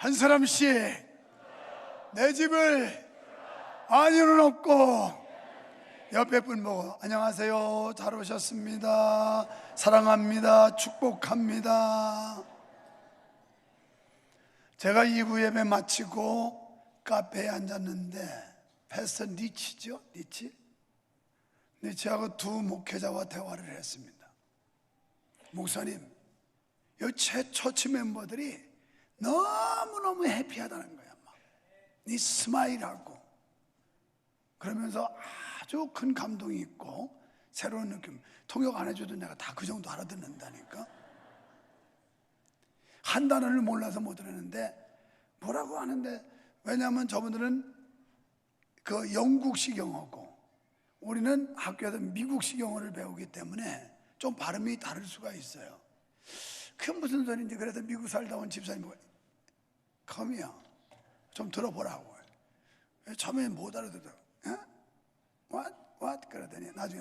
한 사람씩 내 집을 안위는 없고 옆에 분 보고 안녕하세요, 잘 오셨습니다, 사랑합니다, 축복합니다. 제가 2부 예배 마치고 카페에 앉았는데 패스터 니치죠? 니치하고 두 목회자와 대화를 했습니다. 목사님, 이 처치 멤버들이 너무너무 해피하다는 거야. 이 스마일하고 그러면서 아주 큰 감동이 있고 새로운 느낌. 통역 안 해줘도 내가 다 그 정도 알아듣는다니까. 한 단어를 몰라서 못 들었는데 뭐라고 하는데, 왜냐하면 저분들은 그 영국식 영어고 우리는 학교에서 미국식 영어를 배우기 때문에 좀 발음이 다를 수가 있어요. 그게 무슨 소리인지. 그래서 미국 살다 온 집사님 보고 컴이야 좀 들어보라고. 처음에 못 알아듣더라고. What? 그러더니 나중에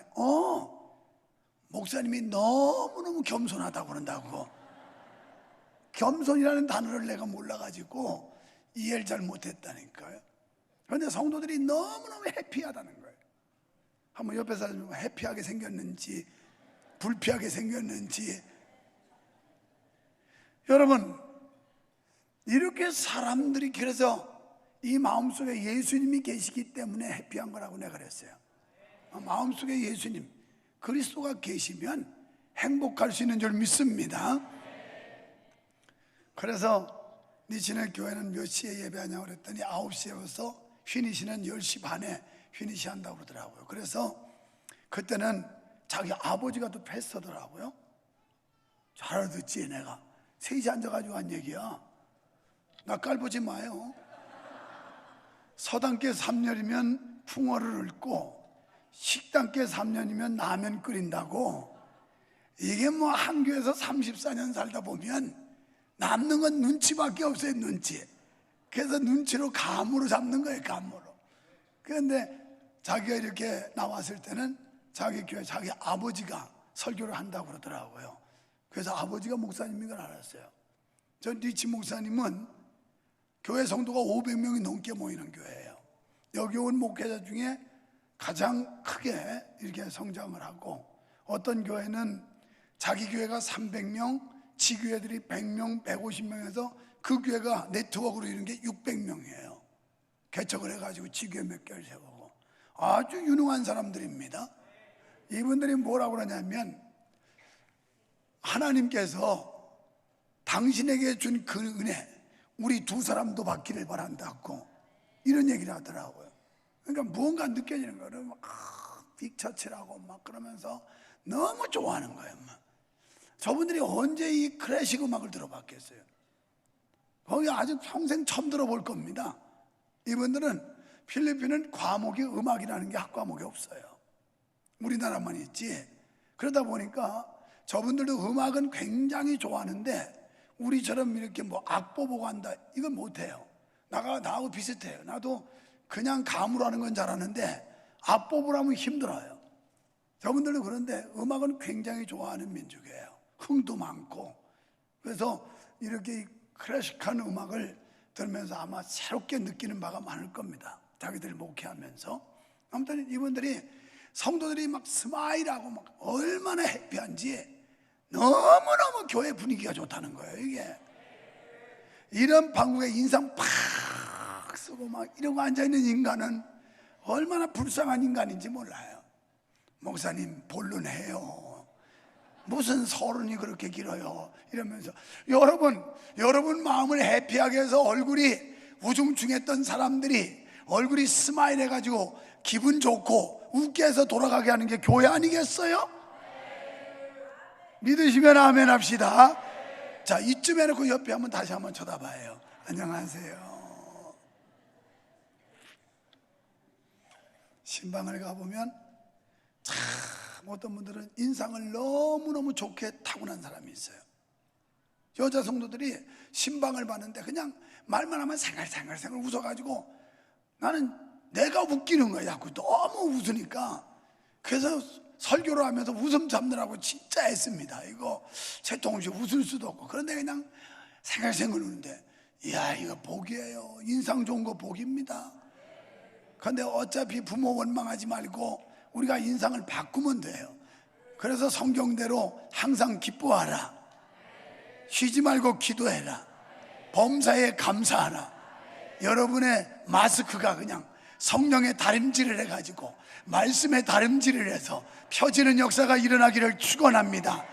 목사님이 너무너무 겸손하다고 그런다고. 겸손이라는 단어를 내가 몰라가지고 이해를 잘 못했다니까요. 그런데 성도들이 너무너무 해피하다는 거예요. 한번 옆에 사람 해피하게 생겼는지 불피하게 생겼는지. 여러분, 이렇게 사람들이, 그래서 이 마음속에 예수님이 계시기 때문에 해피한 거라고 내가 그랬어요. 마음속에 예수님, 그리스도가 계시면 행복할 수 있는 줄 믿습니다. 그래서 니치네 교회는 몇 시에 예배하냐고 그랬더니 9시에서 휘니시는 10시 반에 휘니시 한다고 그러더라고요. 그래서 그때는 자기 아버지가 또 패스터더라고요. 잘 알아듣지 내가. 셋이 앉아가지고 한 얘기야. 나 깔보지 마요. 서당께 3년이면 풍어를 읊고 식당께 3년이면 라면 끓인다고. 이게 뭐 한 교회에서 34년 살다 보면 남는 건 눈치밖에 없어요, 눈치. 그래서 눈치로 감으로 잡는 거예요, 감으로. 그런데 자기가 이렇게 나왔을 때는 자기 교회 자기 아버지가 설교를 한다고 그러더라고요. 그래서 아버지가 목사님인 걸 알았어요. 저 니치 목사님은 교회 성도가 500명이 넘게 모이는 교회예요. 여기 온 목회자 중에 가장 크게 이렇게 성장을 하고, 어떤 교회는 자기 교회가 300명, 지교회들이 100명, 150명에서 그 교회가 네트워크로 이루는 게 600명이에요. 개척을 해가지고 지교회 몇 개를 세우고 아주 유능한 사람들입니다. 이분들이 뭐라고 그러냐면, 하나님께서 당신에게 준 그 은혜 우리 두 사람도 받기를 바란다고 이런 얘기를 하더라고요. 그러니까 무언가 느껴지는 거예요. 막 빅처치라고 막 그러면서 너무 좋아하는 거예요. 막. 저분들이 언제 이 클래식 음악을 들어봤겠어요? 거기 아주 평생 처음 들어볼 겁니다. 이분들은 필리핀은 과목이 음악이라는 게 학과목이 없어요. 우리나라만 있지. 그러다 보니까 저분들도 음악은 굉장히 좋아하는데 우리처럼 이렇게 뭐 악보 보고 한다 이건 못해요. 나하고 비슷해요. 나도 그냥 감으로 하는 건 잘하는데 악보 보라면 힘들어요. 저분들도 그런데 음악은 굉장히 좋아하는 민족이에요. 흥도 많고. 그래서 이렇게 클래식한 음악을 들으면서 아마 새롭게 느끼는 바가 많을 겁니다. 자기들 목회하면서. 아무튼 이분들이 성도들이 막 스마일하고 막 얼마나 해피한지 너무너무 교회 분위기가 좋다는 거예요. 이게 이런 방국에 인상 팍 쓰고 막 이러고 앉아있는 인간은 얼마나 불쌍한 인간인지 몰라요. 목사님 본론해요. 무슨 서른이 그렇게 길어요 이러면서 여러분 마음을 해피하게 해서 얼굴이 우중충했던 사람들이 얼굴이 스마일 해가지고 기분 좋고 웃게 해서 돌아가게 하는 게 교회 아니겠어요? 믿으시면 아멘 합시다. 자, 이쯤 해놓고 옆에 한번 다시 한번 쳐다봐요. 안녕하세요. 신방을 가보면 참 어떤 분들은 인상을 너무너무 좋게 타고난 사람이 있어요. 여자 성도들이 신방을 봤는데 그냥 말만 하면 생글생글 웃어가지고 나는 내가 웃기는 거야. 자꾸 너무 웃으니까. 그래서 설교를 하면서 웃음 잡느라고 진짜 애씁니다. 이거 채통 없이 웃을 수도 없고. 그런데 그냥 생글생글 우는데 이야, 이거 복이에요. 인상 좋은 거 복입니다. 그런데 어차피 부모 원망하지 말고 우리가 인상을 바꾸면 돼요. 그래서 성경대로 항상 기뻐하라, 쉬지 말고 기도해라, 범사에 감사하라. 여러분의 마스크가 그냥 성령의 다림질을 해가지고 말씀의 다림질을 해서 펴지는 역사가 일어나기를 축원합니다.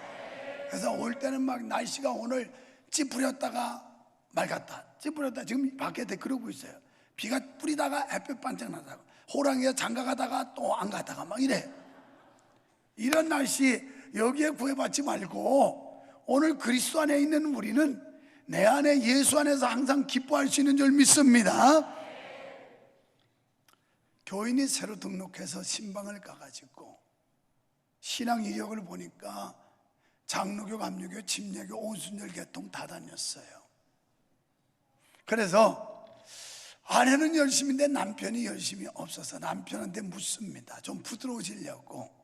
그래서 올 때는 막 날씨가 오늘 찌푸렸다가 맑았다, 찌푸렸다. 지금 밖에 그러고 있어요. 비가 뿌리다가 햇볕 반짝 나다가 호랑이가 장가가다가 또 안 가다가 막 이래. 이런 날씨 여기에 구애받지 말고 오늘 그리스도 안에 있는 우리는 내 안에 예수 안에서 항상 기뻐할 수 있는 줄 믿습니다. 교인이 새로 등록해서 신방을 가가지고 신앙 이력을 보니까 장로교, 감리교, 침례교, 오순절 계통 다 다녔어요. 그래서 아내는 열심인데 남편이 열심히 없어서 남편한테 묻습니다. 좀 부드러워지려고.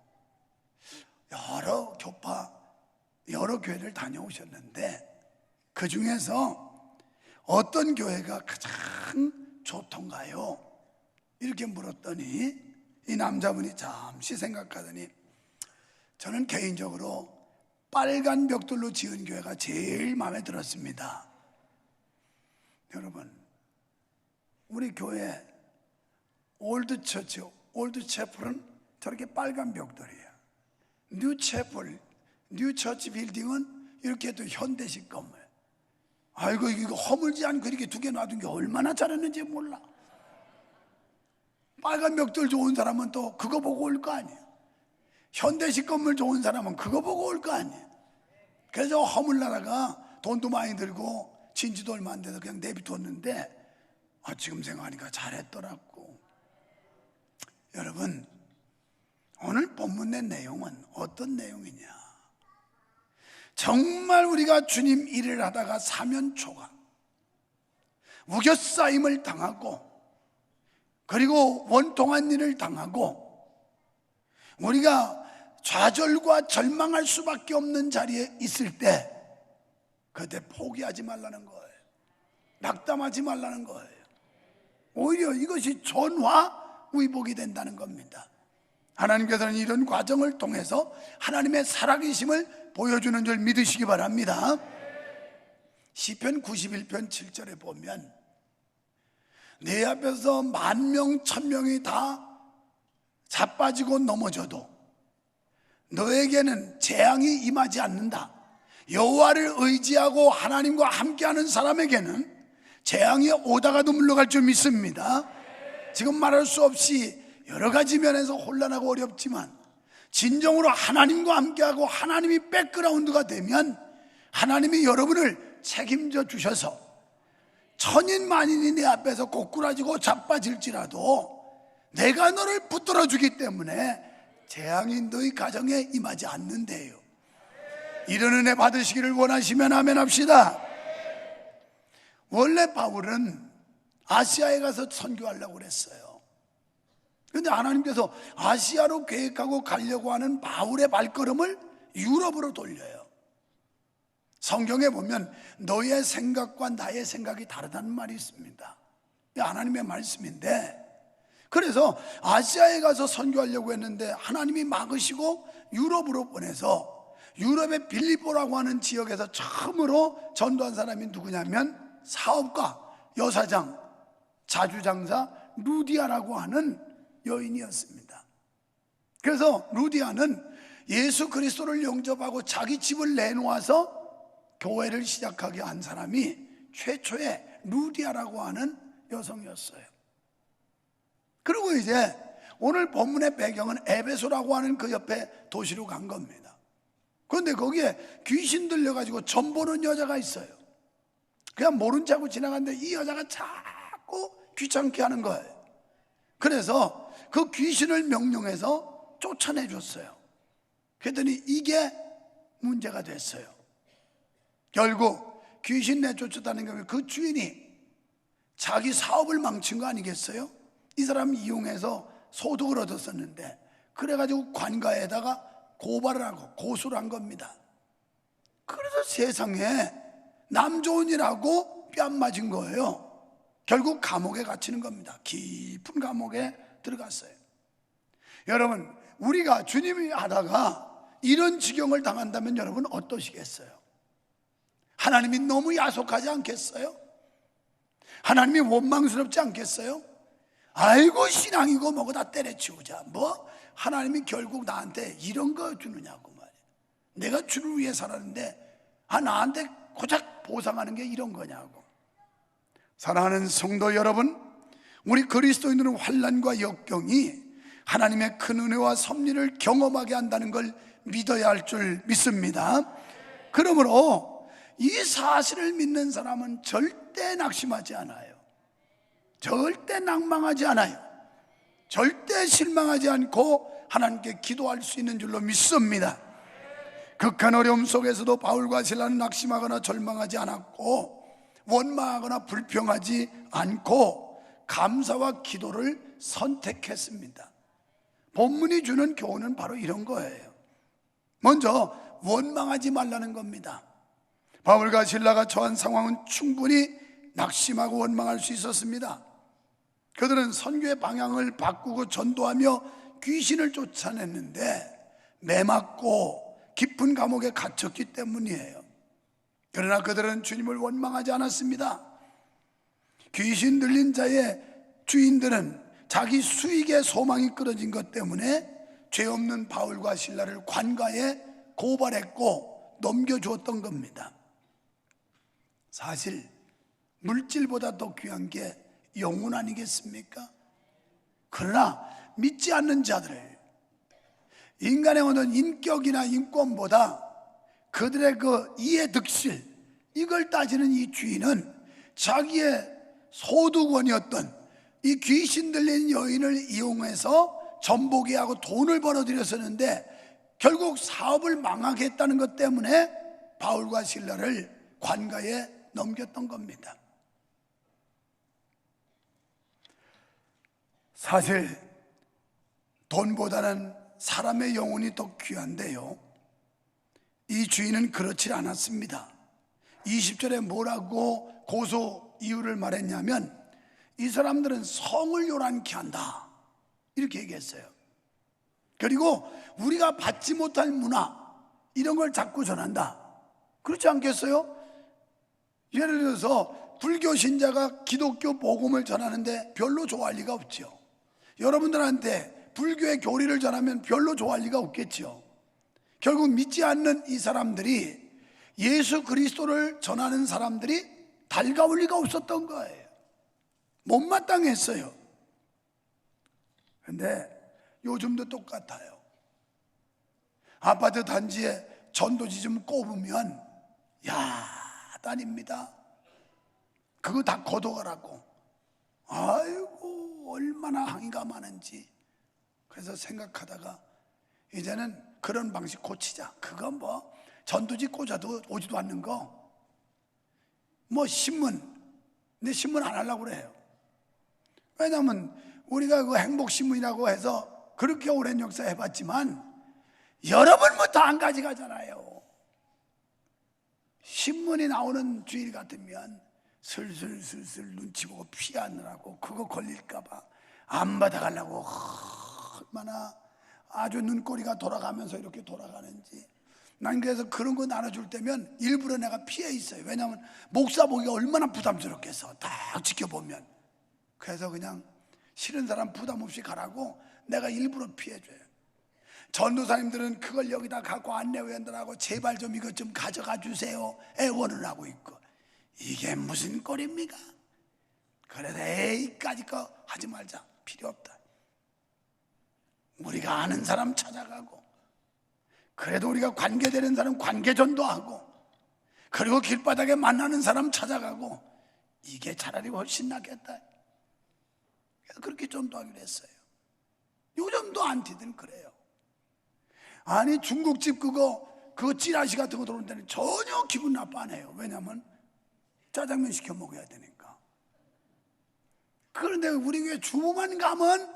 여러 교파, 여러 교회를 다녀오셨는데 그 중에서 어떤 교회가 가장 좋던가요? 이렇게 물었더니 이 남자분이 잠시 생각하더니 저는 개인적으로 빨간 벽돌로 지은 교회가 제일 마음에 들었습니다. 여러분, 우리 교회 올드 처치, 올드 채플은 저렇게 빨간 벽돌이에요. 뉴 채플, 뉴 처치 빌딩은 이렇게 또 현대식 건물. 아이고, 이거 허물지 않고 이렇게 두 개 놔둔 게 얼마나 잘했는지 몰라. 빨간 벽돌 좋은 사람은 또 그거 보고 올 거 아니에요. 현대식 건물 좋은 사람은 그거 보고 올 거 아니에요. 그래서 허물나라가 돈도 많이 들고 진지도 얼마 안 돼서 그냥 내비뒀는데 지금 생각하니까 잘했더라고. 여러분, 오늘 본문의 내용은 어떤 내용이냐? 정말 우리가 주님 일을 하다가 사면초가 우겨싸임을 당하고 그리고 원통한 일을 당하고 우리가 좌절과 절망할 수밖에 없는 자리에 있을 때 그때 포기하지 말라는 거예요. 낙담하지 말라는 거예요. 오히려 이것이 전화위복이 된다는 겁니다. 하나님께서는 이런 과정을 통해서 하나님의 살아계심을 보여주는 줄 믿으시기 바랍니다. 시편 91편 7절에 보면 내 앞에서 10,000명 1,000명이 다 자빠지고 넘어져도 너에게는 재앙이 임하지 않는다. 여호와를 의지하고 하나님과 함께하는 사람에게는 재앙이 오다가도 물러갈 줄 믿습니다. 지금 말할 수 없이 여러 가지 면에서 혼란하고 어렵지만 진정으로 하나님과 함께하고 하나님이 백그라운드가 되면 하나님이 여러분을 책임져 주셔서 천인 만인이 내 앞에서 고꾸라지고 자빠질지라도 내가 너를 붙들어 주기 때문에 재앙이 너희 가정에 임하지 않는데요. 이런 은혜 받으시기를 원하시면 아멘 합시다. 원래 바울은 아시아에 가서 선교하려고 그랬어요. 그런데 하나님께서 아시아로 계획하고 가려고 하는 바울의 발걸음을 유럽으로 돌려요. 성경에 보면 너의 생각과 나의 생각이 다르다는 말이 있습니다. 하나님의 말씀인데, 그래서 아시아에 가서 선교하려고 했는데 하나님이 막으시고 유럽으로 보내서 유럽의 빌립보라고 하는 지역에서 처음으로 전도한 사람이 누구냐면 사업가, 여사장, 자주장사 루디아라고 하는 여인이었습니다. 그래서 루디아는 예수 그리스도를 영접하고 자기 집을 내놓아서 교회를 시작하게 한 사람이 최초의 루디아라고 하는 여성이었어요. 그리고 이제 오늘 본문의 배경은 에베소라고 하는 그 옆에 도시로 간 겁니다. 그런데 거기에 귀신 들려가지고 점 보는 여자가 있어요. 그냥 모른 척하고 지나갔는데 이 여자가 자꾸 귀찮게 하는 거예요. 그래서 그 귀신을 명령해서 쫓아내줬어요. 그랬더니 이게 문제가 됐어요. 결국 귀신 내쫓았다는 게 그 주인이 자기 사업을 망친 거 아니겠어요? 이 사람을 이용해서 소득을 얻었었는데, 그래가지고 관가에다가 고발을 하고 고소를 한 겁니다. 그래서 세상에 남 좋은 일 하고 뺨 맞은 거예요. 결국 감옥에 갇히는 겁니다. 깊은 감옥에 들어갔어요. 여러분, 우리가 주님이 하다가 이런 지경을 당한다면 여러분 어떠시겠어요? 하나님이 너무 야속하지 않겠어요? 하나님이 원망스럽지 않겠어요? 아이고 신앙이고 뭐고 다 때려치우자. 뭐 하나님이 결국 나한테 이런 거 주느냐고 말이에요. 내가 주를 위해 살았는데 나한테 고작 보상하는 게 이런 거냐고. 사랑하는 성도 여러분, 우리 그리스도인들은 환난과 역경이 하나님의 큰 은혜와 섭리를 경험하게 한다는 걸 믿어야 할 줄 믿습니다. 그러므로 이 사실을 믿는 사람은 절대 낙심하지 않아요. 절대 낭망하지 않아요. 절대 실망하지 않고 하나님께 기도할 수 있는 줄로 믿습니다. 극한 어려움 속에서도 바울과 실라는 낙심하거나 절망하지 않았고 원망하거나 불평하지 않고 감사와 기도를 선택했습니다. 본문이 주는 교훈은 바로 이런 거예요. 먼저 원망하지 말라는 겁니다. 바울과 실라가 처한 상황은 충분히 낙심하고 원망할 수 있었습니다. 그들은 선교의 방향을 바꾸고 전도하며 귀신을 쫓아냈는데 매맞고 깊은 감옥에 갇혔기 때문이에요. 그러나 그들은 주님을 원망하지 않았습니다. 귀신 들린 자의 주인들은 자기 수익에 소망이 끊어진 것 때문에 죄 없는 바울과 실라를 관가에 고발했고 넘겨주었던 겁니다. 사실 물질보다 더 귀한 게 영혼 아니겠습니까? 그러나 믿지 않는 자들을 인간의 어떤 인격이나 인권보다 그들의 그 이해득실, 이걸 따지는 이 주인은 자기의 소득원이었던 이 귀신 들린 여인을 이용해서 전보게 하고 돈을 벌어들였었는데 결국 사업을 망하게 했다는 것 때문에 바울과 실라를 관가에 넘겼던 겁니다. 사실 돈보다는 사람의 영혼이 더 귀한데요, 이 주인은 그렇지 않았습니다. 20절에 뭐라고 고소 이유를 말했냐면 이 사람들은 성을 요란케 한다 이렇게 얘기했어요. 그리고 우리가 받지 못할 문화 이런 걸 자꾸 전한다. 그렇지 않겠어요? 예를 들어서 불교 신자가 기독교 복음을 전하는데 별로 좋아할 리가 없죠. 여러분들한테 불교의 교리를 전하면 별로 좋아할 리가 없겠죠. 결국 믿지 않는 이 사람들이 예수 그리스도를 전하는 사람들이 달가울 리가 없었던 거예요. 못마땅했어요. 그런데 요즘도 똑같아요. 아파트 단지에 전도지 좀 꼽으면 야단입니다. 그거 다 거둬가라고. 아이고 얼마나 항의가 많은지. 그래서 생각하다가 이제는 그런 방식 고치자. 그거 뭐 전도지 꽂아도 오지도 않는 거. 뭐 신문, 근데 신문 안 하려고 그래요. 왜냐하면 우리가 그 행복신문이라고 해서 그렇게 오랜 역사 해봤지만 여러분부터 안 가져가잖아요. 신문이 나오는 주일 같으면 슬슬 눈치 보고 피하느라고 그거 걸릴까봐 안 받아가려고 얼마나 아주 눈꼬리가 돌아가면서 이렇게 돌아가는지. 난 그래서 그런 거 나눠줄 때면 일부러 내가 피해 있어요. 왜냐하면 목사 보기가 얼마나 부담스럽겠어. 딱 지켜보면. 그래서 그냥 싫은 사람 부담 없이 가라고 내가 일부러 피해줘요. 전도사님들은 그걸 여기다 갖고 안내위원들하고 제발 좀 이것 좀 가져가 주세요 애원을 하고 있고, 이게 무슨 꼴입니까? 그래서 에이까지 거 하지 말자. 필요 없다. 우리가 아는 사람 찾아가고, 그래도 우리가 관계되는 사람 관계전도하고, 그리고 길바닥에 만나는 사람 찾아가고, 이게 차라리 훨씬 낫겠다. 그래서 그렇게 전도하기로 했어요. 요즘도 안티들은 그래요. 아니 중국집 그거 찌라시 같은 거 들어올 때는 전혀 기분 나빠 안 해요. 왜냐하면 짜장면 시켜 먹어야 되니까. 그런데 우리 교회 주보만 가면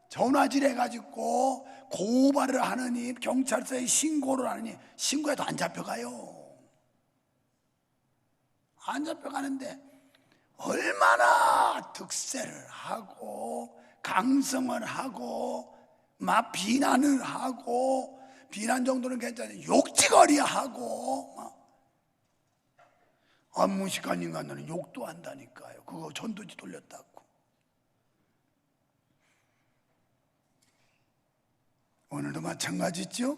전화질 해가지고 고발을 하느니 경찰서에 신고를 하느니 신고해도 안 잡혀가요. 안 잡혀가는데 얼마나 득세를 하고 강성을 하고 막 비난을 하고, 비난 정도는 괜찮아요. 욕지거리 하고 무식한 인간들은 욕도 한다니까요. 그거 전도지 돌렸다고. 오늘도 마찬가지죠.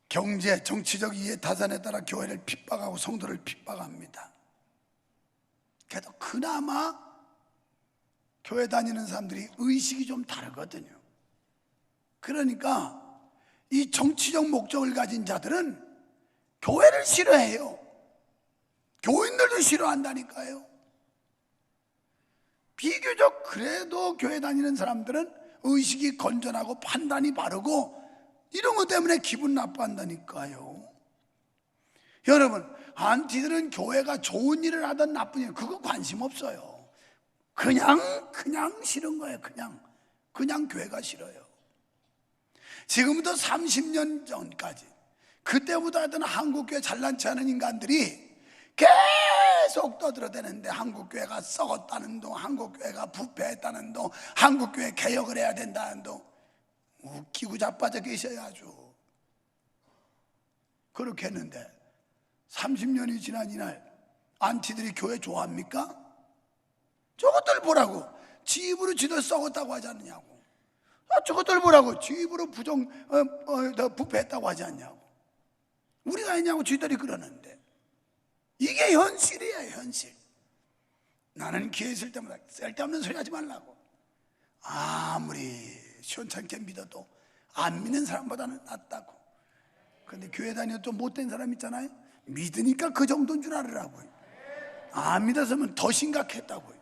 경제, 정치적 이해 타산에 따라 교회를 핍박하고 성도를 핍박합니다. 그래도 그나마 교회 다니는 사람들이 의식이 좀 다르거든요. 그러니까 이 정치적 목적을 가진 자들은 교회를 싫어해요. 교인들도 싫어한다니까요. 비교적 그래도 교회 다니는 사람들은 의식이 건전하고 판단이 바르고 이런 것 때문에 기분 나빠한다니까요. 여러분, 안티들은 교회가 좋은 일을 하든 나쁜 일, 그거 관심 없어요. 그냥 싫은 거예요. 그냥 교회가 싫어요. 지금부터 30년 전까지, 그때부터 하던 한국교회 잘난치 않은 인간들이 계속 떠들어대는데, 한국교회가 썩었다는 둥, 한국교회가 부패했다는 둥, 한국교회 개혁을 해야 된다는 둥. 웃기고 자빠져 계셔야죠. 그렇게 했는데 30년이 지난 이날 안티들이 교회 좋아합니까? 저것들 보라고 지 입으로 지들 썩었다고 하지 않느냐고. 저것들 보라고 지 입으로 부패했다고 하지 않냐고. 우리가 했냐고 지들이 그러는데, 이게 현실이에요. 현실. 나는 기회 있을 때마다 쓸데없는 소리 하지 말라고. 아무리 시원찮게 믿어도 안 믿는 사람보다는 낫다고. 그런데 교회 다녀도 좀 못된 사람 있잖아요. 믿으니까 그 정도인 줄 알으라고요. 안 믿었으면 더 심각했다고요.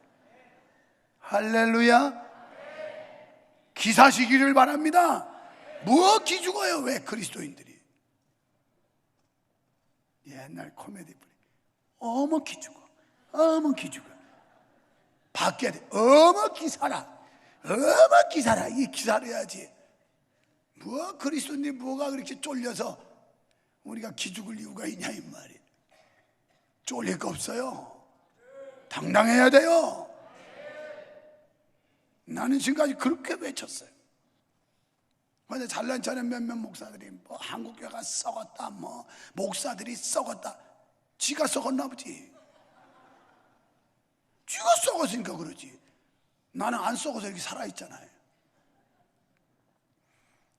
할렐루야. 기사시기를 바랍니다. 뭐 기죽어요. 왜 그리스도인들이. 옛날 코미디 분이 어머 기죽어, 어머 기죽어. 바뀌어야 돼. 어머 기사라, 어머 기사라. 이 기사려야지. 뭐 그리스도인들이 뭐가 그렇게 쫄려서 우리가 기죽을 이유가 있냐 이 말이에요. 쫄릴 거 없어요. 당당해야 돼요. 나는 지금까지 그렇게 외쳤어요. 근데 잘난 척하는 몇몇 목사들이 뭐 한국교회가 썩었다, 뭐 목사들이 썩었다. 지가 썩었나 보지. 지가 썩었으니까 그러지. 나는 안 썩어서 이렇게 살아있잖아요.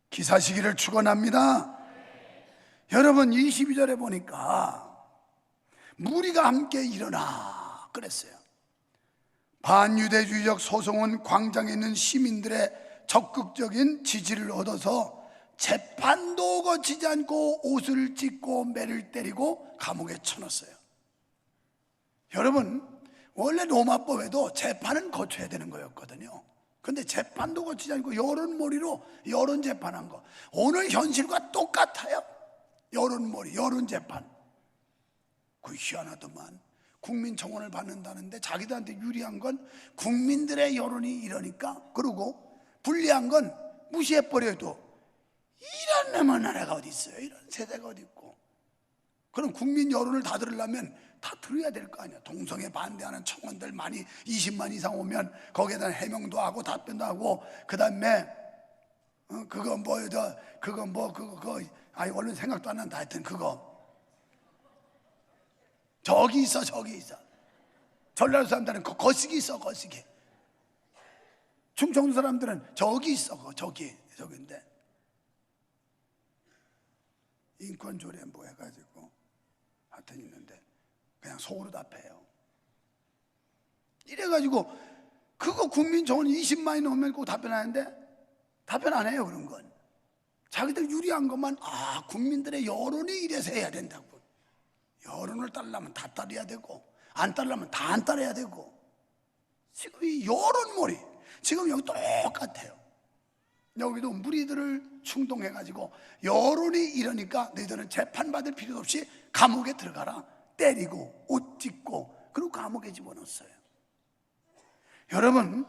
기사시기를 축원합니다. 여러분, 22절에 보니까 무리가 함께 일어나 그랬어요. 반유대주의적 소송은 광장에 있는 시민들의 적극적인 지지를 얻어서 재판도 거치지 않고 옷을 찢고 매를 때리고 감옥에 쳐넣었어요. 여러분, 원래 로마법에도 재판은 거쳐야 되는 거였거든요. 근데 재판도 거치지 않고 여론몰이로 여론 재판한 거, 오늘 현실과 똑같아요. 여론몰이, 여론 재판. 그 희한하더만. 국민청원을 받는다는데 자기들한테 유리한 건 국민들의 여론이 이러니까, 그리고 불리한 건 무시해버려도 이런 놈의 나라가 어디 있어요? 이런 세대가 어디 있고. 그럼 국민 여론을 다 들으려면 다 들어야 될 거 아니야. 동성애 반대하는 청원들 많이 20만 이상 오면 거기에 대한 해명도 하고 답변도 하고, 그 다음에 얼른 생각도 안 난다. 하여튼 그거 저기 있어. 전라도 사람들은 그 거시기 있어. 거시기. 충청도 사람들은 저기 있어. 저기인데 인권조례 뭐 해가지고 하여튼 있는데 그냥 속으로 답해요. 이래가지고 그거 국민청원 20만이 넘으면 꼭 답변하는데 답변 안 해요. 그런 건 자기들 유리한 것만, 국민들의 여론이 이래서 해야 된다고. 여론을 따르려면 다 따라야 되고, 안 따르려면 다 안 따라야 되고. 지금 이 여론몰이 지금 여기 똑같아요. 여기도 무리들을 충동해가지고 여론이 이러니까 너희들은 재판받을 필요도 없이 감옥에 들어가라. 때리고 옷 찢고 그리고 감옥에 집어넣었어요. 여러분,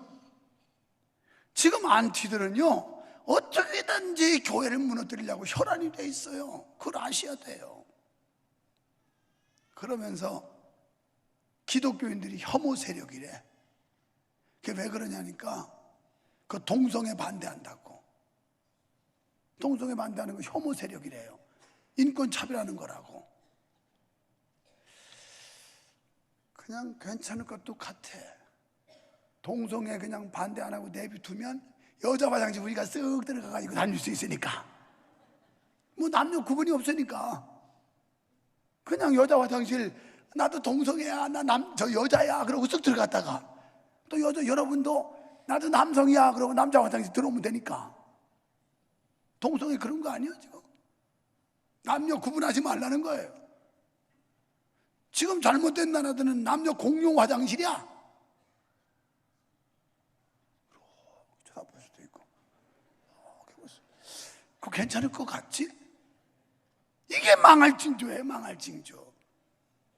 지금 안티들은요 어떻게든지 교회를 무너뜨리려고 혈안이 돼 있어요. 그걸 아셔야 돼요. 그러면서 기독교인들이 혐오 세력이래. 그게 왜 그러냐니까 그 동성애 반대한다고. 동성애 반대하는 거 혐오 세력이래요. 인권 차별하는 거라고. 그냥 괜찮을 것도 같아. 동성애 그냥 반대 안 하고 내비두면 여자 화장실 우리가 쓱 들어가가지고 다닐 수 있으니까, 뭐 남녀 구분이 없으니까 그냥 여자 화장실 나도 동성애야, 저 여자야 그러고 쓱 들어갔다가 또 여러분도 나도 남성이야 그러고 남자 화장실 들어오면 되니까. 동성애 그런 거 아니에요? 지금 남녀 구분하지 말라는 거예요. 지금 잘못된 나라들은 남녀 공용 화장실이야. 쳐다볼 수도 있고. 그거 괜찮을 것 같지? 이게 망할 징조예요. 망할 징조.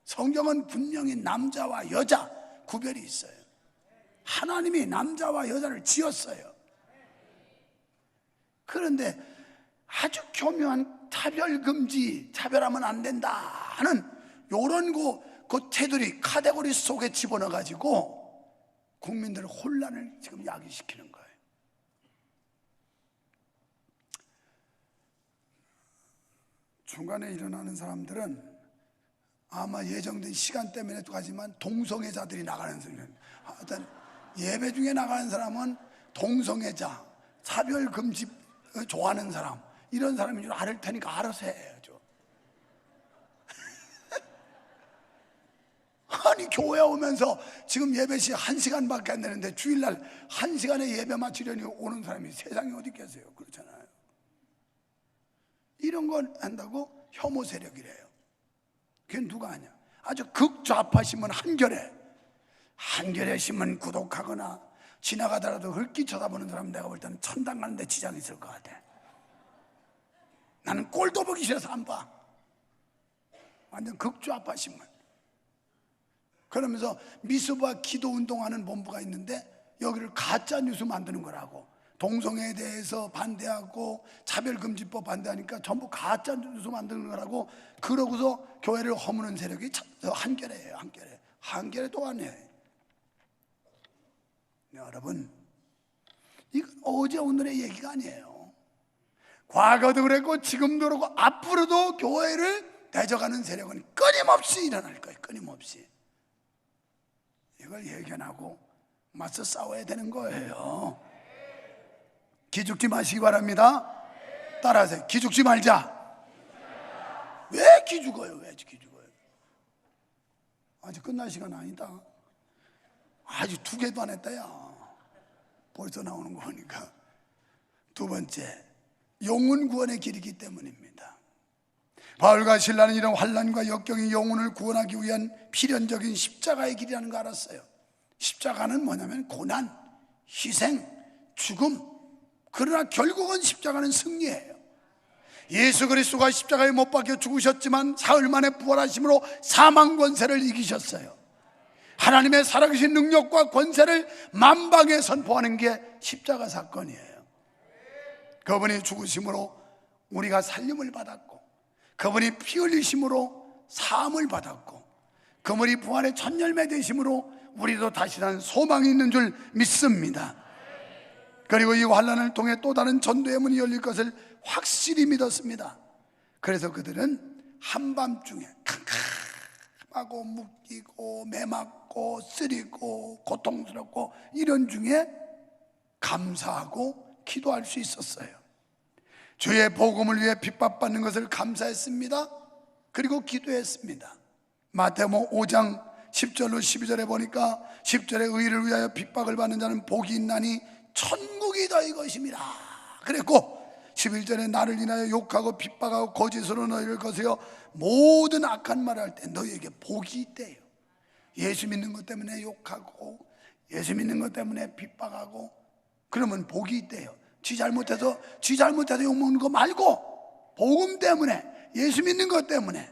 성경은 분명히 남자와 여자 구별이 있어요. 하나님이 남자와 여자를 지었어요. 그런데 아주 교묘한 차별금지, 차별하면 안 된다 하는 요런 그 테두리, 카테고리 속에 집어넣어가지고 국민들 혼란을 지금 야기시키는 거예요. 중간에 일어나는 사람들은 아마 예정된 시간 때문에도 가지만 동성애자들이 나가는 사람은, 하여튼 예배 중에 나가는 사람은 동성애자, 차별금지 좋아하는 사람, 이런 사람인 줄 알 테니까 알아서 해야죠. 아니 교회 오면서 지금 예배 시 1시간밖에 안 되는데 주일날 1시간에 예배 마치려니 오는 사람이 세상에 어디 계세요? 그렇잖아요. 이런 건 한다고 혐오 세력이래요. 그게 누가 하냐? 아주 극좌파시면 한겨레 신문 구독하거나 지나가더라도 흙기 쳐다보는 사람 내가 볼 때는 천당 가는데 지장이 있을 것 같아. 나는 꼴도 보기 싫어서 안 봐. 완전 극좌파 신문. 그러면서 미수와 기도 운동하는 본부가 있는데 여기를 가짜 뉴스 만드는 거라고. 동성애에 대해서 반대하고 차별금지법 반대하니까 전부 가짜 뉴스 만드는 거라고. 그러고서 교회를 허무는 세력이 한겨레예요. 한겨레도 안 해. 여러분, 이건 어제 오늘의 얘기가 아니에요. 과거도 그랬고 지금도 그렇고 앞으로도 교회를 대적하는 세력은 끊임없이 일어날 거예요. 끊임없이. 이걸 예견하고 맞서 싸워야 되는 거예요. 기죽지 마시기 바랍니다. 따라하세요. 기죽지 말자. 왜 기죽어요? 아직 끝날 시간 아니다. 아직 2개도 안 했다 야. 벌써 나오는 거 보니까. 두 번째, 영혼 구원의 길이기 때문입니다. 바울과 실라는 이런 환난과 역경이 영혼을 구원하기 위한 필연적인 십자가의 길이라는 거 알았어요. 십자가는 뭐냐면 고난, 희생, 죽음. 그러나 결국은 십자가는 승리예요. 예수 그리스도가 십자가에 못 박혀 죽으셨지만 사흘 만에 부활하심으로 사망 권세를 이기셨어요. 하나님의 살아계신 능력과 권세를 만방에 선포하는 게 십자가 사건이에요. 그분이 죽으심으로 우리가 살림을 받았고, 그분이 피 흘리심으로 사함을 받았고, 그분이 부활의 첫 열매 되심으로 우리도 다시 산 소망이 있는 줄 믿습니다. 그리고 이 환난을 통해 또 다른 전도의 문이 열릴 것을 확실히 믿었습니다. 그래서 그들은 한밤중에 캄캄하고 묶이고 매맞고 쓰리고 고통스럽고 이런 중에 감사하고 기도할 수 있었어요. 주의 복음을 위해 핍박받는 것을 감사했습니다. 그리고 기도했습니다. 마태복음 5장 10절로 12절에 보니까 10절에 의를 위하여 핍박을 받는 자는 복이 있나니 천국이 너희 것임이라 그랬고, 11절에 나를 인하여 욕하고 핍박하고 거짓으로 너희를 거스려 모든 악한 말을 할 때 너희에게 복이 있대요. 예수 믿는 것 때문에 욕하고 예수 믿는 것 때문에 핍박하고 그러면 복이 있대요. 지 잘못해서 욕먹는 거 말고 복음 때문에, 예수 믿는 것 때문에.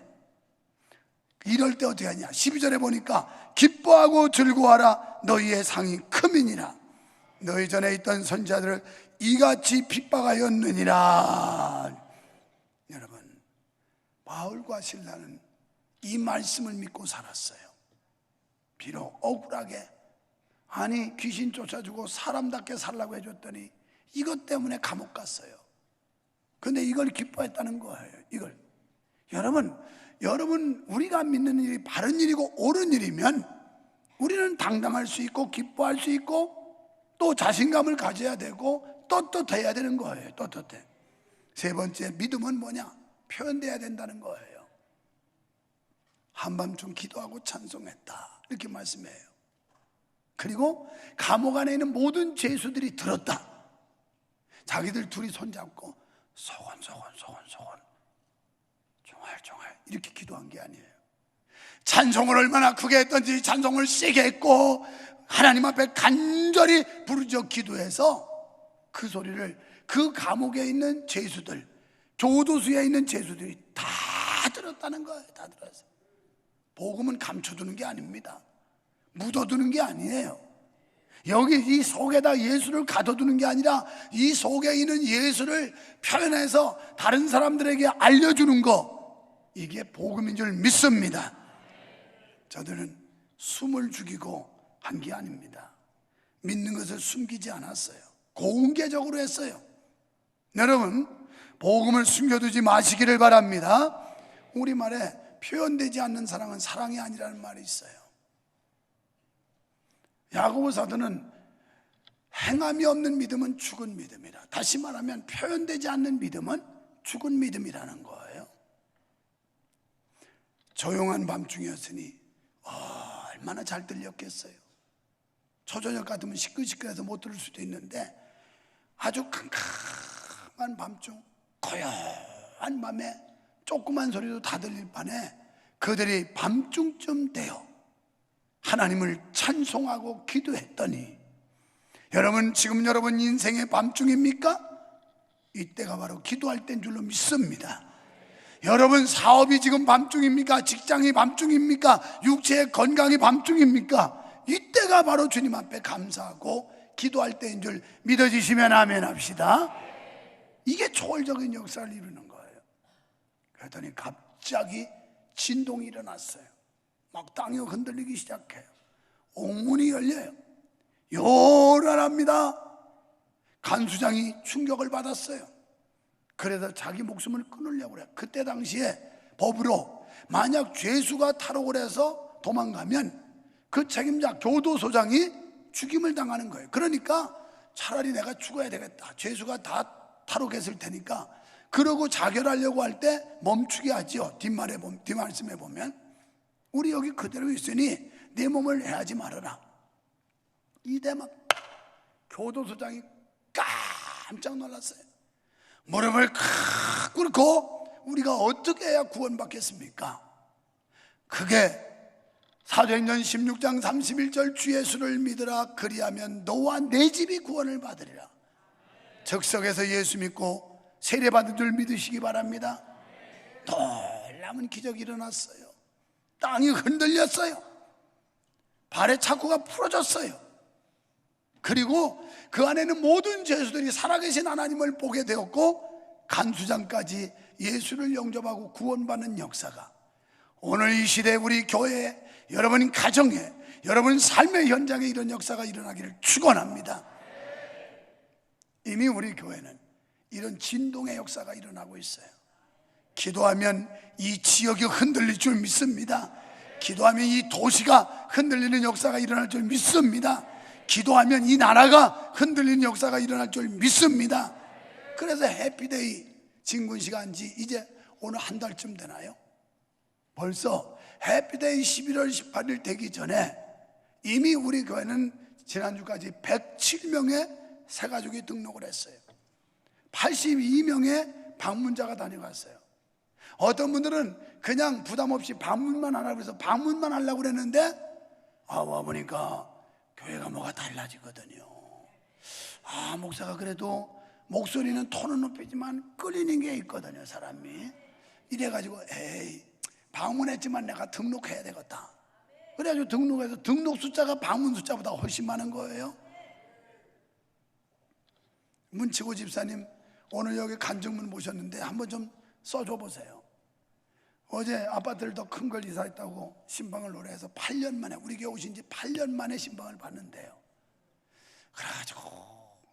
이럴 때 어떻게 하냐? 12절에 보니까 기뻐하고 즐거워하라 너희의 상이 크민이라. 너희 전에 있던 선지자들을 이같이 핍박하였느니라. 여러분, 바울과 실라는 이 말씀을 믿고 살았어요. 비록 억울하게, 아니 귀신 쫓아주고 사람답게 살라고 해줬더니 이것 때문에 감옥 갔어요. 근데 이걸 기뻐했다는 거예요. 이걸 여러분 우리가 믿는 일이 바른 일이고 옳은 일이면 우리는 당당할 수 있고 기뻐할 수 있고 또 자신감을 가져야 되고 떳떳해야 되는 거예요. 떳떳해. 세 번째, 믿음은 뭐냐? 표현돼야 된다는 거예요. 한밤중 기도하고 찬송했다, 이렇게 말씀해요. 그리고 감옥 안에 있는 모든 죄수들이 들었다. 자기들 둘이 손잡고 소곤소곤 종알종알 이렇게 기도한 게 아니에요. 찬송을 얼마나 크게 했던지 찬송을 세게 했고 하나님 앞에 간절히 부르짖어 기도해서 그 소리를 그 감옥에 있는 죄수들, 교도소에 있는 죄수들이 다 들었다는 거예요. 다 들었어요. 복음은 감춰두는 게 아닙니다. 묻어두는 게 아니에요. 여기 이 속에다 예수를 가둬두는 게 아니라 이 속에 있는 예수를 표현해서 다른 사람들에게 알려주는 거, 이게 복음인 줄 믿습니다. 저들은 숨을 죽이고 한 게 아닙니다. 믿는 것을 숨기지 않았어요. 공개적으로 했어요. 여러분, 복음을 숨겨두지 마시기를 바랍니다. 우리말에 표현되지 않는 사랑은 사랑이 아니라는 말이 있어요. 야고보 사도는 행함이 없는 믿음은 죽은 믿음이라, 다시 말하면 표현되지 않는 믿음은 죽은 믿음이라는 거예요. 조용한 밤중이었으니 얼마나 잘 들렸겠어요. 초저녁 같으면 시끌시끌해서 못 들을 수도 있는데 아주 캄캄한 밤중, 고요한 밤에 조그만 소리도 다 들릴 판에 그들이 밤중쯤 되어 하나님을 찬송하고 기도했더니, 여러분 지금 여러분 인생의 밤중입니까? 이때가 바로 기도할 때인 줄로 믿습니다. 여러분 사업이 지금 밤중입니까? 직장이 밤중입니까? 육체의 건강이 밤중입니까? 이때가 바로 주님 앞에 감사하고 기도할 때인 줄 믿어지시면 아멘 합시다. 이게 초월적인 역사를 이루는 거예요. 그랬더니 갑자기 진동이 일어났어요. 막 땅이 흔들리기 시작해요. 옥문이 열려요. 요란합니다. 간수장이 충격을 받았어요. 그래서 자기 목숨을 끊으려고 그래요. 그때 당시에 법으로 만약 죄수가 탈옥을 해서 도망가면 그 책임자 교도소장이 죽임을 당하는 거예요. 그러니까 차라리 내가 죽어야 되겠다, 죄수가 다 탈옥했을 테니까, 그러고 자결하려고 할 때 멈추게 하지요. 뒷말씀에 보면 우리 여기 그대로 있으니 내 몸을 해하지 말아라. 이때 막 교도소장이 깜짝 놀랐어요. 무릎을 칵 꿇고 우리가 어떻게 해야 구원받겠습니까? 그게 사도행전 16장 31절 주 예수를 믿으라, 그리하면 너와 내 집이 구원을 받으리라. 즉석에서 예수 믿고 세례받은 줄 믿으시기 바랍니다. 놀라운 기적이 일어났어요. 땅이 흔들렸어요. 발의 착고가 풀어졌어요. 그리고 그 안에는 모든 죄수들이 살아계신 하나님을 보게 되었고 간수장까지 예수를 영접하고 구원받는 역사가 오늘 이 시대 우리 교회에, 여러분 가정에, 여러분 삶의 현장에 이런 역사가 일어나기를 축원합니다. 이미 우리 교회는 이런 진동의 역사가 일어나고 있어요. 기도하면 이 지역이 흔들릴 줄 믿습니다. 기도하면 이 도시가 흔들리는 역사가 일어날 줄 믿습니다. 기도하면 이 나라가 흔들리는 역사가 일어날 줄 믿습니다. 그래서 해피데이 진군시가 한지 이제 오늘 한 달쯤 되나요? 벌써 해피데이 11월 18일 되기 전에 이미 우리 교회는 지난주까지 107명의 새가족이 등록을 했어요. 82명의 방문자가 다녀갔어요. 어떤 분들은 그냥 부담 없이 방문만 하라고 해서 방문만 하려고 그랬는데 와보니까 교회가 뭐가 달라지거든요. 목사가 그래도 목소리는 톤은 높이지만 끌리는 게 있거든요, 사람이. 이래가지고 방문했지만 내가 등록해야 되겠다. 그래가지고 등록해서 등록 숫자가 방문 숫자보다 훨씬 많은 거예요. 문치고 집사님 오늘 여기 간증문 모셨는데 한번 좀 써줘 보세요. 어제 아파트를 더 큰 걸 이사했다고 신방을 노래해서 8년 만에, 우리 교회 오신 지 8년 만에 신방을 받는데요. 그래가지고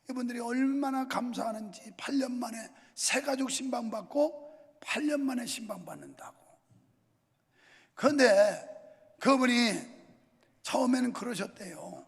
이분들이 얼마나 감사하는지 8년 만에 새 가족 신방 받고 8년 만에 신방 받는다고. 그런데 그분이 처음에는 그러셨대요.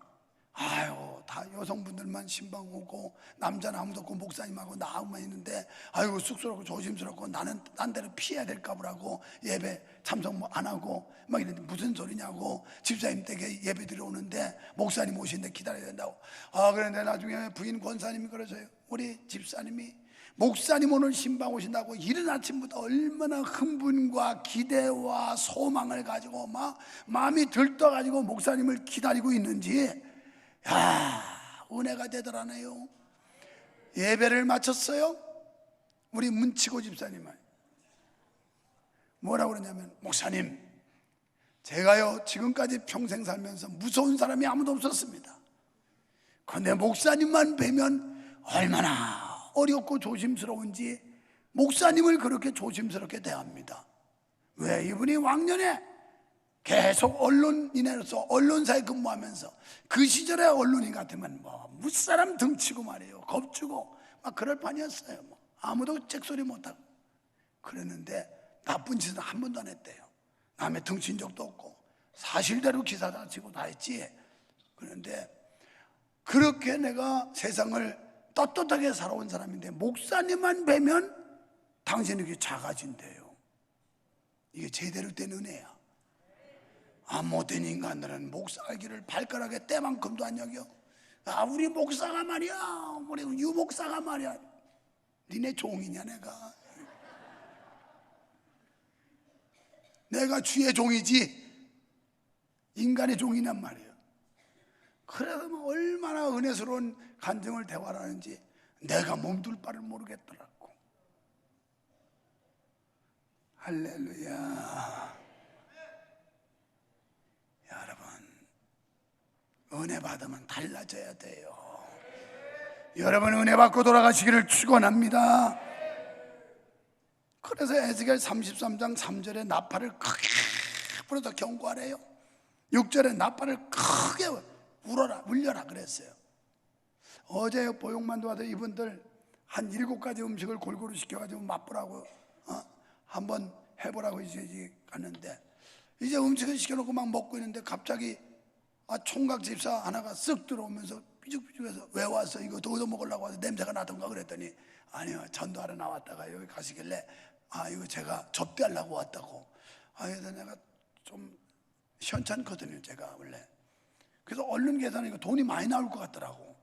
아유, 다 여성분들만 신방 오고 남자는 아무도 없고 목사님하고 나하고만 있는데 아이고 쑥스럽고 조심스럽고 나는 딴 데를 피해야 될까 보라고 예배 참석 안 하고 막 이랬는데 무슨 소리냐고, 집사님 댁에 예배 들어오는데 목사님 오시는데 기다려야 된다고. 그런데 나중에 부인 권사님이 그러세요. 우리 집사님이 목사님 오늘 신방 오신다고 이른 아침부터 얼마나 흥분과 기대와 소망을 가지고 막 마음이 들떠가지고 목사님을 기다리고 있는지, 야, 은혜가 되더라네요. 예배를 마쳤어요. 우리 문치고 집사님은 뭐라고 그러냐면, 목사님, 제가요 지금까지 평생 살면서 무서운 사람이 아무도 없었습니다. 그런데 목사님만 뵈면 얼마나 어렵고 조심스러운지 목사님을 그렇게 조심스럽게 대합니다. 왜? 이분이 왕년에 계속 언론인으로서 언론사에 근무하면서 그 시절에 언론인 같으면 뭐 무사람 등치고 말이에요, 겁주고 막 그럴 판이었어요. 뭐 아무도 잭소리 못하고 그랬는데 나쁜 짓은 한 번도 안 했대요. 남의 등친 적도 없고 사실대로 기사 다 치고 다 했지. 그런데 그렇게 내가 세상을 떳떳하게 살아온 사람인데 목사님만 뵈면 당신에게 작아진대요. 이게 제대로 된 은혜야. 못된 인간들은 목사의 길을 발가락에 때만큼도 안 여겨. 우리 목사가 말이야, 우리 유 목사가 말이야. 니네 종이냐 내가? 내가 주의 종이지 인간의 종이란 말이에요. 그래서 뭐 얼마나 은혜스러운 간증을 대화를 하는지 내가 몸둘 바를 모르겠더라고. 할렐루야. 여러분, 은혜 받으면 달라져야 돼요. 여러분 은혜 받고 돌아가시기를 축원합니다. 그래서 에스겔 33장 3절에 나팔을 크게 불어서 경고하래요. 6절에 나팔을 크게 울려라 그랬어요. 어제 보육만두 와서 이분들 한 7가지 음식을 골고루 시켜가지고 맛보라고 한번 해보라고 이제 갔는데, 이제 음식을 시켜놓고 막 먹고 있는데 갑자기 총각 집사 하나가 쓱 들어오면서 삐죽삐죽해서 왜 왔어? 이거 더 얻어 먹으려고 와서 냄새가 나던가 그랬더니, 아니요, 전도하러 나왔다가 여기 가시길래 이거 제가 접대하려고 왔다고. 그래서 내가 좀 시원찮거든요, 제가 원래. 그래서 얼른 계산하니까 돈이 많이 나올 것 같더라고.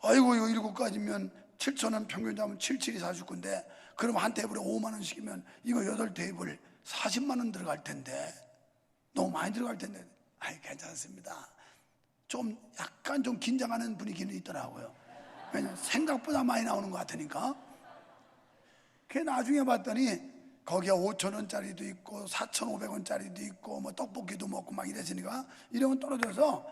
아이고, 이거 7가지면 7,000원 평균 잡으면 77이 49인데 그럼 한 테이블에 5만 원씩이면 이거 8테이블 40만 원 들어갈 텐데 너무 많이 들어갈 텐데. 괜찮습니다. 좀 약간 좀 긴장하는 분위기는 있더라고요. 왜냐면 생각보다 많이 나오는 것 같으니까. 그 나중에 봤더니 거기에 5,000원짜리도 있고 4,500원짜리도 있고 뭐 떡볶이도 먹고 막 이랬으니까 이러면 떨어져서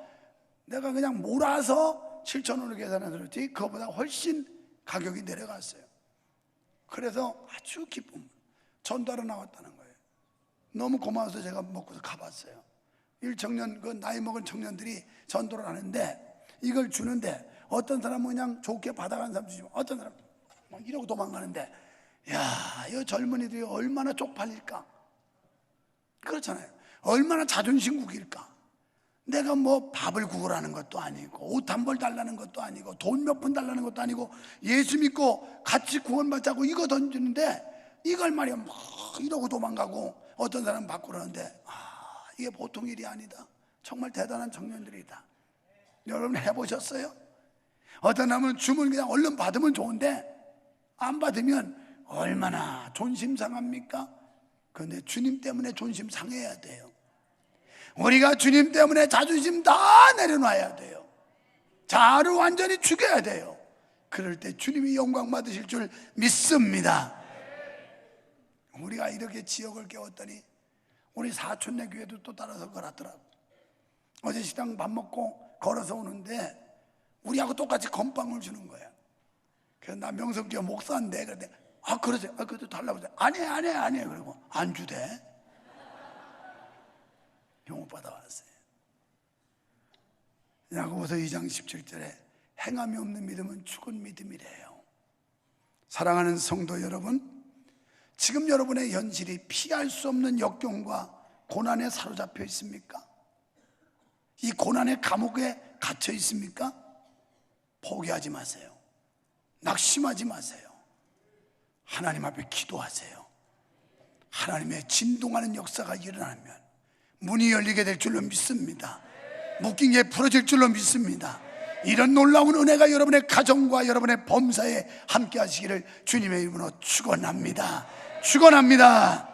내가 그냥 몰아서 7,000원을 계산해서 그렇지 그거보다 훨씬 가격이 내려갔어요. 그래서 아주 기쁨, 전도하러 나왔다는 거예요. 너무 고마워서 제가 먹고서 가봤어요. 1청년, 그 나이 먹은 청년들이 전도를 하는데 이걸 주는데 어떤 사람은 그냥 좋게 받아간 사람 주지만 어떤 사람은 막 이러고 도망가는데, 야, 이 젊은이들이 얼마나 쪽팔릴까? 그렇잖아요. 얼마나 자존심국일까? 내가 뭐 밥을 구걸하는 것도 아니고 옷 한 벌 달라는 것도 아니고 돈 몇 푼 달라는 것도 아니고 예수 믿고 같이 구원받자고 이거 던지는데 이걸 말이야 막 이러고 도망가고 어떤 사람은 받고 그러는데, 이게 보통 일이 아니다. 정말 대단한 청년들이다. 여러분 해보셨어요? 어떤 사람은 주문 그냥 얼른 받으면 좋은데 안 받으면 얼마나 존심 상합니까? 그런데 주님 때문에 존심 상해야 돼요. 우리가 주님 때문에 자존심 다 내려놔야 돼요. 자아를 완전히 죽여야 돼요. 그럴 때 주님이 영광 받으실 줄 믿습니다. 우리가 이렇게 지역을 깨웠더니 우리 사촌네 교회도 또 따라서 걸었더라고. 어제 식당 밥 먹고 걸어서 오는데 우리하고 똑같이 건빵을 주는 거야. 그래서 나 명성교회 목사인데 그런데 아 그러세요? 아 그래도 달라고 해. 아니 그러고 안 주대. 용어 받아왔어요. 야고보서 2장 17절에 행함이 없는 믿음은 죽은 믿음이래요. 사랑하는 성도 여러분, 지금 여러분의 현실이 피할 수 없는 역경과 고난에 사로잡혀 있습니까? 이 고난의 감옥에 갇혀 있습니까? 포기하지 마세요. 낙심하지 마세요. 하나님 앞에 기도하세요. 하나님의 진동하는 역사가 일어나면 문이 열리게 될 줄로 믿습니다. 묶인 게 풀어질 줄로 믿습니다. 이런 놀라운 은혜가 여러분의 가정과 여러분의 범사에 함께 하시기를 주님의 이름으로 축원합니다. 축원합니다.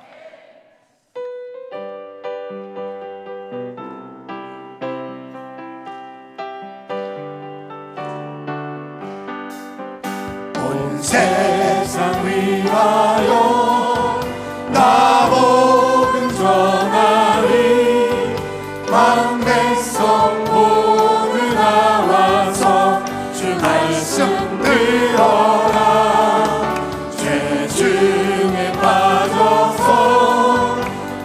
온 세상 위하여 나복음 전하리. 만 백성 모두 나와서 주 말씀 들어라. 죄 중에 빠져서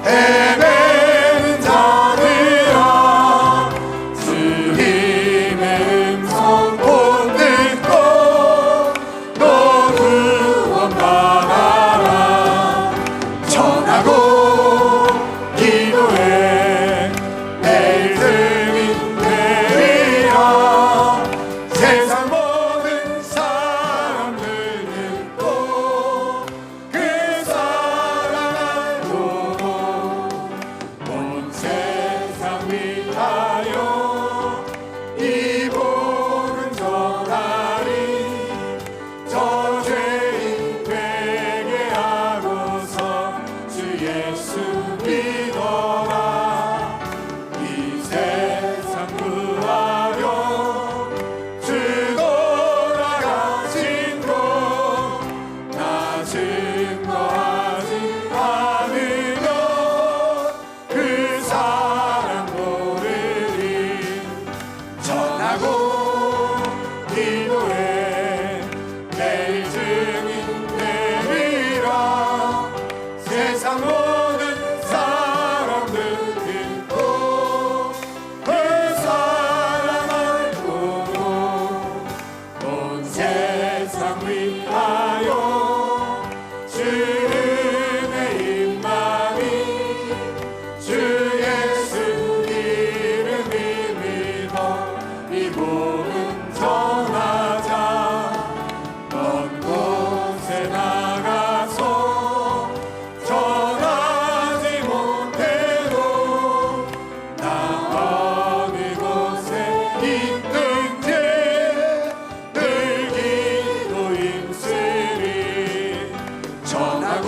헤매는 자들아, 주님의 음성 곧 듣고 또 구원 받아라. 전하고 기도해 내일 증인 되리라. 세상 모든 사람들 듣고 그 사랑 알고 온 세상 위하여 이 복음 전하리. 저 죄인 되게 하고서 주 예수 믿어라. 이 세상 구하려 주 돌아가신 곳 나 증거하지 않으면 그 사랑 모르리. 전하고 기도해 내일 증인 되리라. 세상 모든 사람들 듣고 그 사랑 알고 온 세상 위하여 주 은혜 임하니. 주 예수 이름이 믿어 이 복음 전하자. 먼 곳에 나가서 전하지 못해도 나 어느 곳에 있든지 늘 기도 힘쓰리. 전하고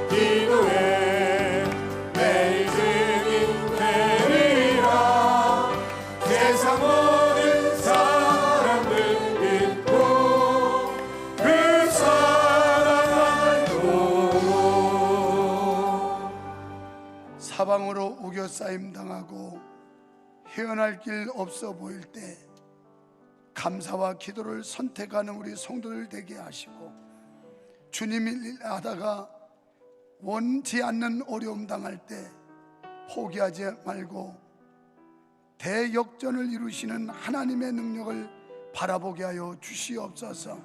기도해 내일 증인 되리라. 세상 모든 사람들 듣고 그 사랑 알고. 사방으로 우겨싸임 당하고 헤어날 길 없어 보일 때 감사와 기도를 선택하는 우리 성도들 되게 하시고, 주님 일 하다가 원치 않는 어려움 당할 때 포기하지 말고 대역전을 이루시는 하나님의 능력을 바라보게 하여 주시옵소서.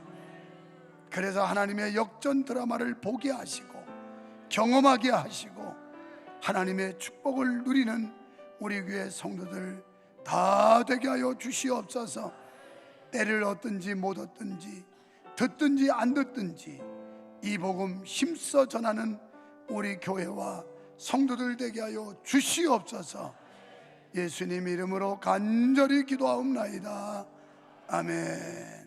그래서 하나님의 역전 드라마를 보게 하시고 경험하게 하시고 하나님의 축복을 누리는 우리 교회 성도들 다 되게 하여 주시옵소서. 때를 얻든지 못 얻든지 듣든지 안 듣든지 이 복음 힘써 전하는 우리 교회와 성도들 되게 하여 주시옵소서. 예수님 이름으로 간절히 기도하옵나이다. 아멘.